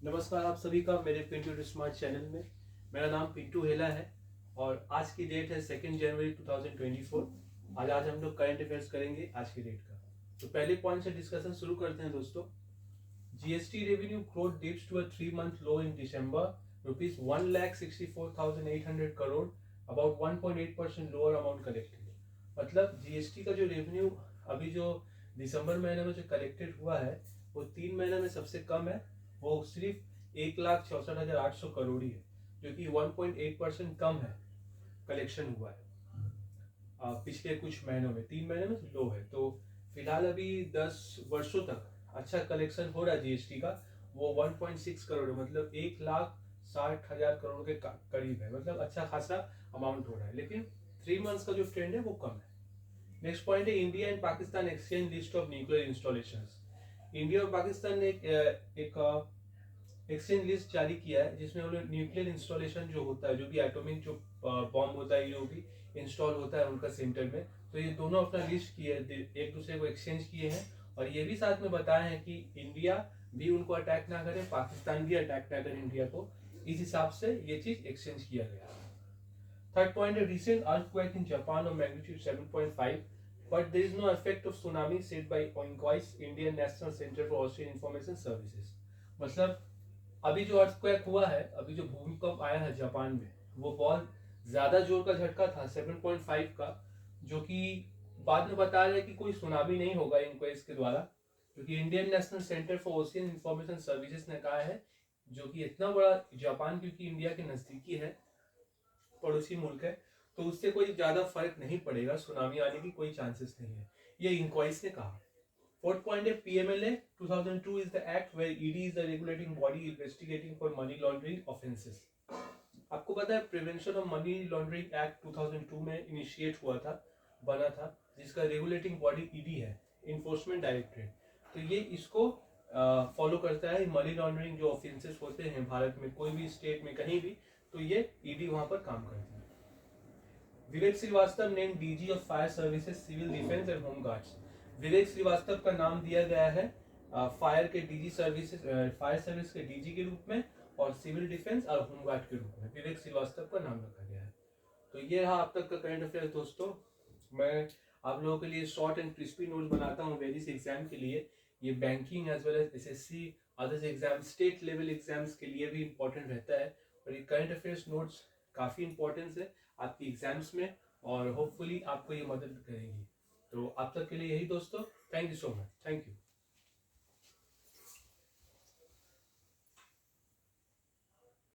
नमस्कार आप सभी का मेरे पिंटू स्मार्ट चैनल में। मेरा नाम पिंटू हेला है और आज की डेट है 2 जनवरी 2024। आज हम लोग करंट अफेयर्स करेंगे आज की डेट का। तो पहले पॉइंट से डिस्कशन शुरू करते हैं दोस्तों। GST revenue growth dips to a 3 month low in December, rupees 1,64,800 crore, about 1.8% lower amount collected. मतलब जीएसटी का जो रेवेन्यू अभी जो दिसंबर महीने में जो कलेक्टेड हुआ है वो 3 महीने में सबसे कम है। वो सिर्फ 1,64,800 करोड़ ही है, जो कि 1.8% कम है कलेक्शन हुआ है पिछले कुछ महीनों में। 3 महीने में लो है। तो फिलहाल अभी 10 वर्षों तक अच्छा कलेक्शन हो रहा है जीएसटी का, वो 1.6 करोड़ है, मतलब 1,60,000 करोड़ के करीब है। मतलब अच्छा खासा अमाउंट हो रहा है, लेकिन 3 मंथ्स का जो ट्रेंड है वो कम है। नेक्स्ट पॉइंट है India and Pakistan exchange list of nuclear installations. India और पाकिस्तान ने एक एक्सचेंज लिस्ट जारी किया है जिसमें वो न्यूक्लियर इंस्टॉलेशन जो होता है, जो भी एटॉमिक जो बॉम्ब होता है, जो भी इंस्टॉल होता है उनका सेंटर में, तो ये दोनों अपना लिस्ट किए, एक दूसरे को एक्सचेंज किए हैं और ये भी साथ में बताए हैं कि इंडिया भी उनको अटैक ना करे, पाकिस्तान भी अटैक ना करे इंडिया को। इस हिसाब से ये चीज एक्सचेंज किया गया है। थर्ड पॉइंट है recent earthquake in Japan of magnitude 7.5 but there is no effect of tsunami said by ONCOIS, Indian National Center for Ocean Information Services। मतलब अभी जो अर्थक्वेक हुआ है, अभी जो भूमिकंप आया है जापान में, वो बहुत ज्यादा जोर का झटका था 7.5 का, जो कि बाद में बता रहे हैं कि कोई सुनामी नहीं होगा इनको इसके द्वारा, क्योंकि Indian national centre for ocean information services ने कहा है, जो कि इतना बड़ा जापान क्योंकि इंडिया के नजदीकी है, पड़ोसी मुल्क है, तो उससे कोई ज्यादा फर्क नहीं पड़ेगा, सुनामी आने की कोई चांसेस नहीं है, ये इंक्वाइस ने कहा। Fourth point है PMLA 2002 is the act where ED is the regulating body investigating for money laundering offenses। आपको पता है prevention of money laundering act 2002 में इनिशिएट हुआ था, बना था, जिसका रेगुलेटिंग बॉडी ईडी है, इन्फोर्समेंट डायरेक्टरेट। तो ये इसको फॉलो करता है मनी लॉन्ड्रिंग जो ऑफेंसेस होते हैं भारत में कोई भी स्टेट में कहीं भी, तो ये ईडी वहां पर काम करता है। Vivek Shrivastava name DG of fire services civil defence and home guards. Vivek Shrivastava का नाम दिया गया है फायर के डीजी सर्विसेज, फायर सर्विस के डीजी के रूप में और सिविल डिफेंस और होमगार्ड के रूप में विवेक श्रीवास्तव का नाम रखा गया है। तो ये रहा अब तक का करंट अफेयर दोस्तों। मैं आप लोगों के लिए शॉर्ट एंड क्रिस्पी नोट्स बनाता हूँ वेरियस एग्जाम के लिए। ये banking as well as SSC others exam, state level exams के लिए भी इंपॉर्टेंट रहता है, और ये करंट अफेयर्स नोट्स काफ़ी इंपॉर्टेंस है आपकी एग्जाम्स में, और होपफुली आपको ये मदद करेंगी। तो आप तक के लिए यही दोस्तों, thank you so much, thank you.